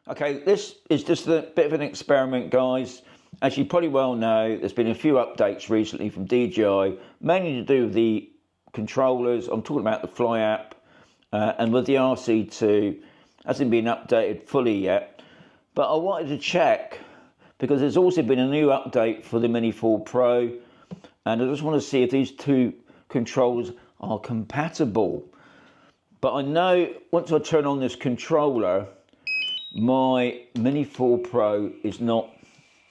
Okay, this is just a bit of an experiment, guys. As you probably well know, there's been a few updates recently from DJI, mainly to do with the controllers. I'm talking about the Fly app, and with the RC2, hasn't been updated fully yet. But I wanted to check, because there's also been a new update for the Mini 4 Pro, and I just want to see if these two controllers are compatible. But I know once I turn on this controller, my Mini 4 Pro is not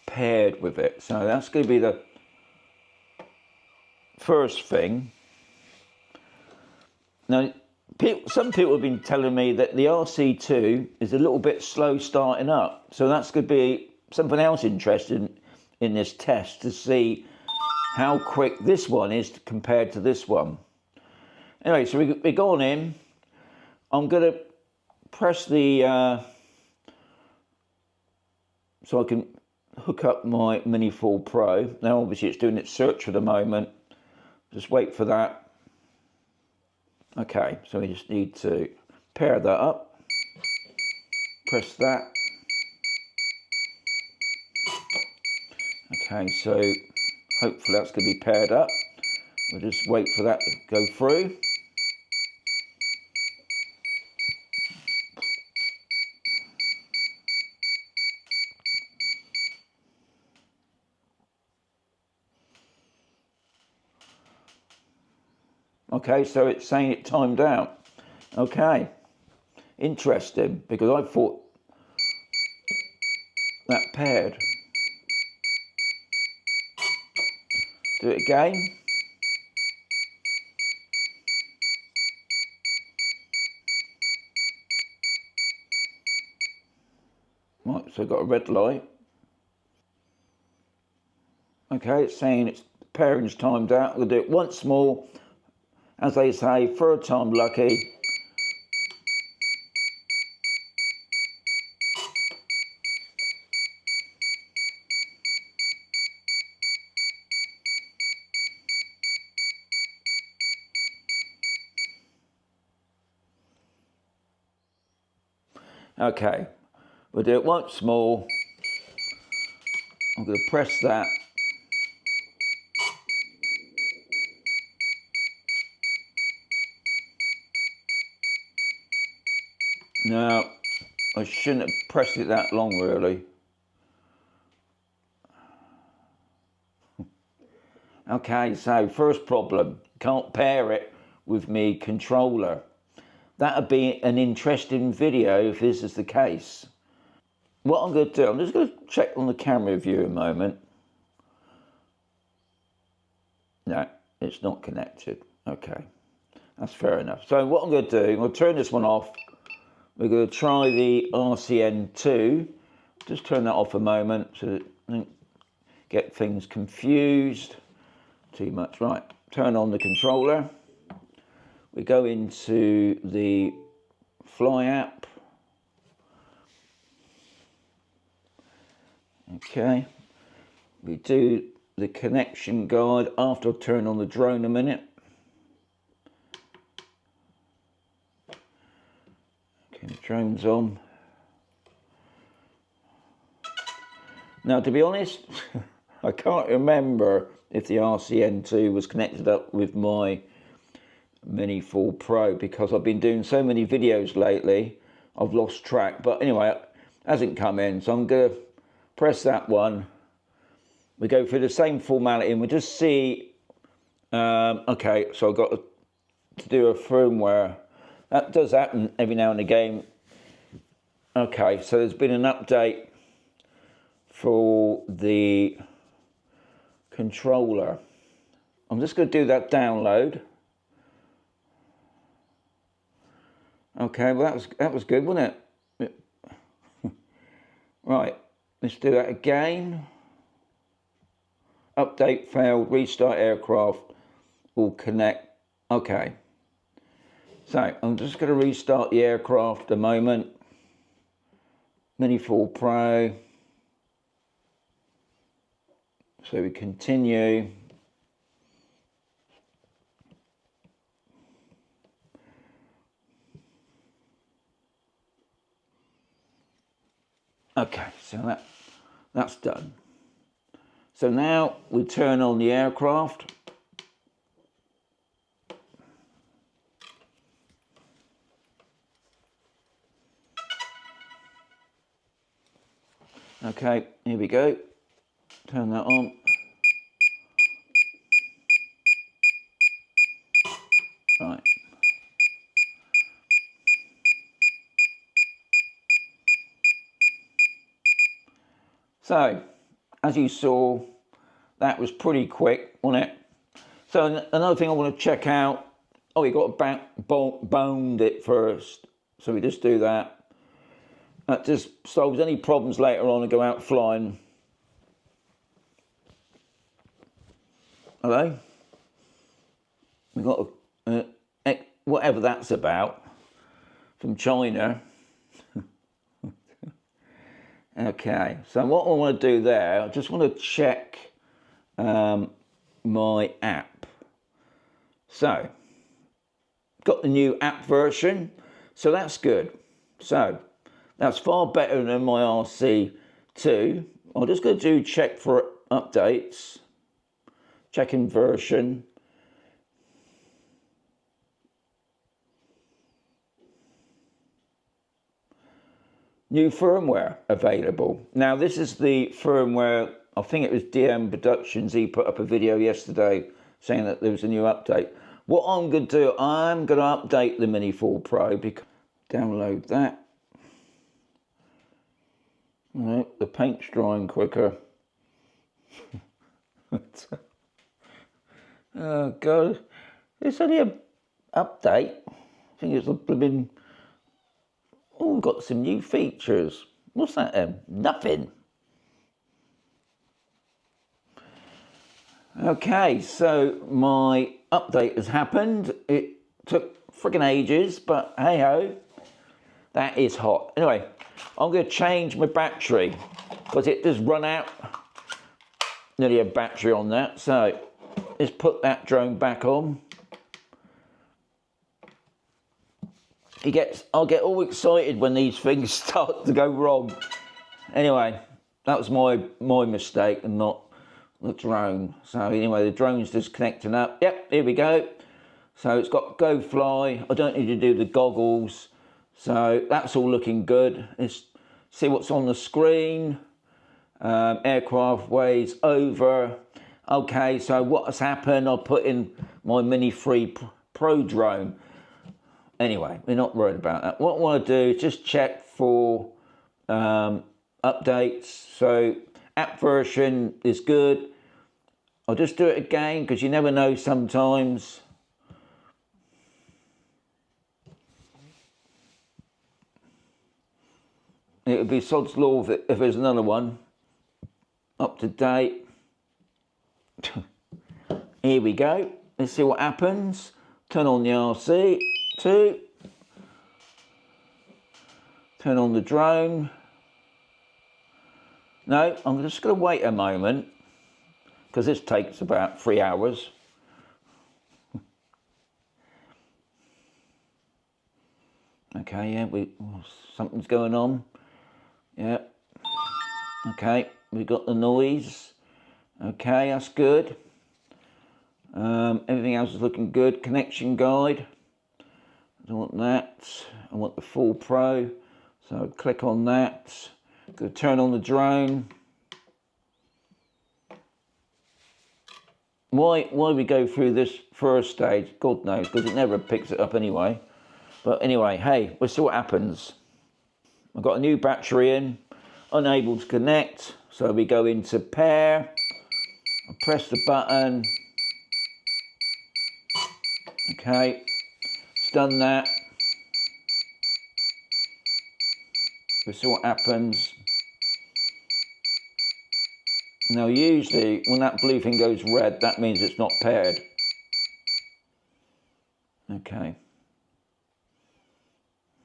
paired with it. So that's going to be the first thing. Now, some people have been telling me that the RC2 is a little bit slow starting up. So that's going to be something else interesting in this test, to see how quick this one is compared to this one. Anyway, so we're going in. I'm going to press the... so I can hook up my Mini 4 Pro. Now obviously it's doing its search for the moment. Just wait for that. Okay, so we just need to pair that up. Press that. Okay, so hopefully that's going to be paired up. We'll just wait for that to go through. Okay, so it's saying it timed out. Okay, interesting, because I thought that paired. Do it again. Right, so I've got a red light. Okay, it's saying it's pairing's timed out. We'll do it once more. As they say, third time lucky. Okay, we'll do it once more. I'm going to press that. Now, I shouldn't have pressed it that long, really. Okay, so first problem, can't pair it with me controller. That'd be an interesting video if this is the case. What I'm going to do, I'm just going to check on the camera view a moment. No, it's not connected. Okay, that's fair enough. So what I'm going to do, I'm going to turn this one off. We're going to try the RCN2. Just turn that off a moment so that I don't get things confused too much. Right, turn on the controller. We go into the Fly app. Okay, we do the connection guide after I turn on the drone a minute. Okay, the drone's on. Now, to be honest, I can't remember if the RCN2 was connected up with my Mini 4 Pro, because I've been doing so many videos lately, I've lost track. But anyway, it hasn't come in, so I'm going to press that one. We go through the same formality and we just see, okay, so I've got to do a firmware. That does happen every now and again. Okay, so there's been an update for the controller. I'm just going to do that download. Okay, well that was good, wasn't it? Right, let's do that again. Update failed, restart aircraft, will connect. Okay, so I'm just going to restart the aircraft a moment. Mini 4 Pro. So we continue. Okay, so that's done. So now we turn on the aircraft. Okay, here we go. Turn that on. Right. So, as you saw, that was pretty quick, wasn't it? So another thing I want to check out, oh, we got to boned it first. So we just do that. That just solves any problems later on and go out flying. Hello? We got whatever that's about from China. Okay, so what I want to do there, I just want to check my app. So, got the new app version, so that's good. So, that's far better than my RC2. I'm just going to do check for updates, checking version. New firmware available. Now this is the firmware, I think it was DM Productions, he put up a video yesterday saying that there was a new update. What I'm going to do, I'm going to update the Mini 4 Pro, because download that. Right, the paint's drying quicker. Oh God, it's only an update. I think it's been. Oh, we've got some new features. What's that then? Nothing. Okay, so my update has happened. It took friggin' ages, but hey ho, that is hot. Anyway, I'm going to change my battery because it does run out. Nearly a battery on that, so let's put that drone back on. I'll get all excited when these things start to go wrong. Anyway, that was my mistake and not the drone. So anyway, the drone's just connecting up. Yep, here we go. So it's got go fly. I don't need to do the goggles. So that's all looking good. Let's see what's on the screen. Aircraft weighs over. Okay, so what has happened, I'll put in my Mini 3 Pro drone. Anyway, we're not worried about that. What I want to do is just check for updates. So app version is good. I'll just do it again because you never know sometimes. It would be sod's law if there's another one. Up to date. Here we go. Let's see what happens. Turn on the RC2. Turn on the drone. No, I'm just going to wait a moment because this takes about 3 hours. Okay, yeah, something's going on. Yeah. Okay, we got the noise. Okay, that's good. Everything else is looking good. Connection guide. I want that. I want the full Pro. So click on that. Go turn on the drone. Why we go through this first stage? God knows, because it never picks it up anyway. But anyway, hey, we'll see what happens. I've got a new battery in. Unable to connect. So we go into pair. I press the button. Okay, it's done that. We'll see what happens. Now usually when that blue thing goes red, that means it's not paired. Okay.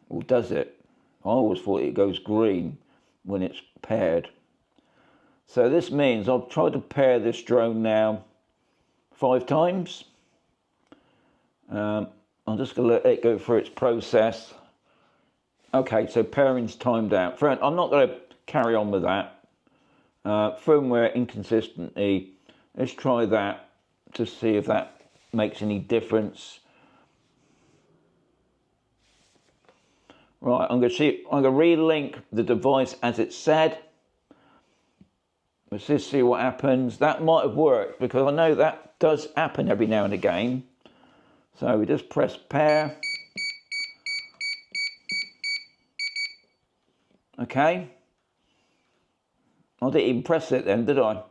Well, does it? I always thought it goes green when it's paired. So this means I've tried to pair this drone now 5 times. I'm just going to let it go through its process. Okay, so pairing's timed out. I'm not going to carry on with that. Firmware inconsistency. Let's try that to see if that makes any difference. Right, I'm going to relink the device as it said. Let's just see what happens. That might have worked because I know that does happen every now and again. So we just press pair. Okay. I didn't even press it then, did I?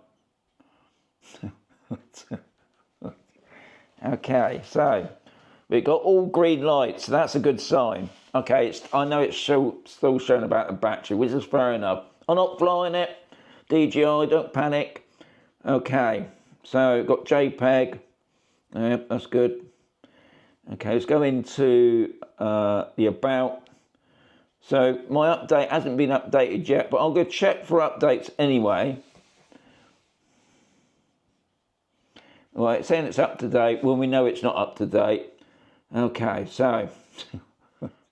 Okay, so we've got all green lights, so that's a good sign. Okay, I know it's still showing about the battery, which is fair enough. I'm not flying it. DJI, don't panic. Okay, so we've got JPEG. Yep, that's good. Okay, let's go into the about. So my update hasn't been updated yet, but I'll go check for updates anyway. Right, it's saying it's up to date when we know it's not up to date. Okay, so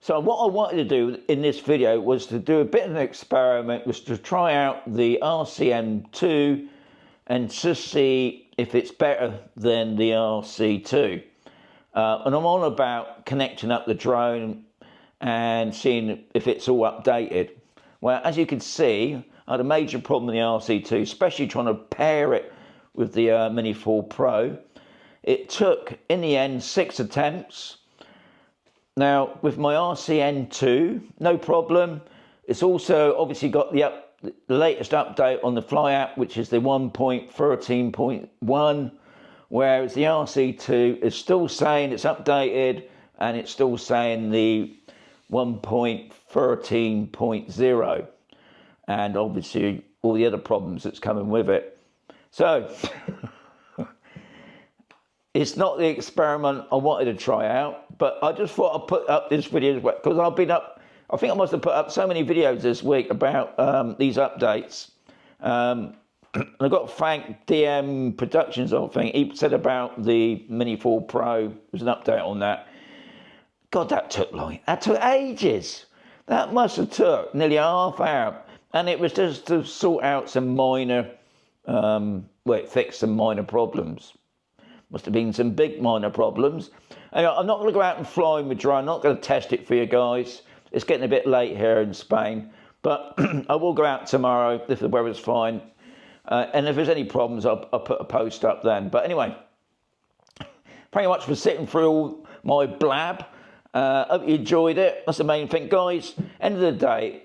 what I wanted to do in this video was to do a bit of an experiment, was to try out the RCN2 and to see if it's better than the RC2. And I'm on about connecting up the drone and seeing if it's all updated. Well, as you can see, I had a major problem with the RC2, especially trying to pair it with the Mini 4 Pro. It took, in the end, 6 attempts. Now, with my RCN2, no problem. It's also obviously got the latest update on the Fly app, which is the 1.13.1, whereas the RC2 is still saying it's updated and it's still saying the 1.13.0, and obviously all the other problems that's coming with it. So it's not the experiment I wanted to try out, but I just thought I'd put up this video because I've been up, I think I must have put up so many videos this week about these updates. I've got to thank DM Productions, I think. He said about the Mini 4 Pro, there's an update on that. God, that took ages. That must have took nearly a half hour. And it was just to sort out some minor, it fixed some minor problems. Must have been some big minor problems. Anyway, I'm not going to go out and fly with drone. I'm not going to test it for you guys. It's getting a bit late here in Spain. But I will go out tomorrow if the weather's fine. And if there's any problems, I'll put a post up then. But anyway, thank you much for sitting through all my blab. Hope you enjoyed it. That's the main thing, guys. End of the day,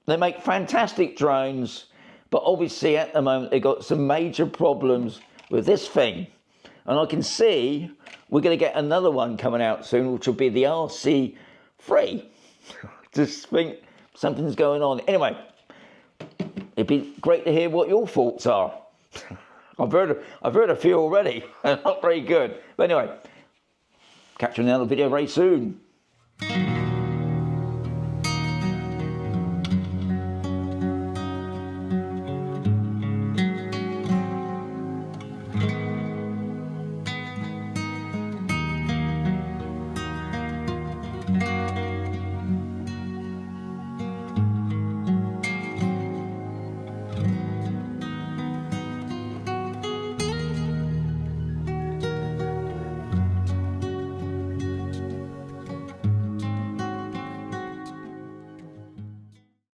they make fantastic drones, but obviously at the moment they've got some major problems with this thing. And I can see we're going to get another one coming out soon, which will be the RC3. Just think something's going on. Anyway, it'd be great to hear what your thoughts are. I've heard a few already. Not very good. But anyway, catch you in another video very soon.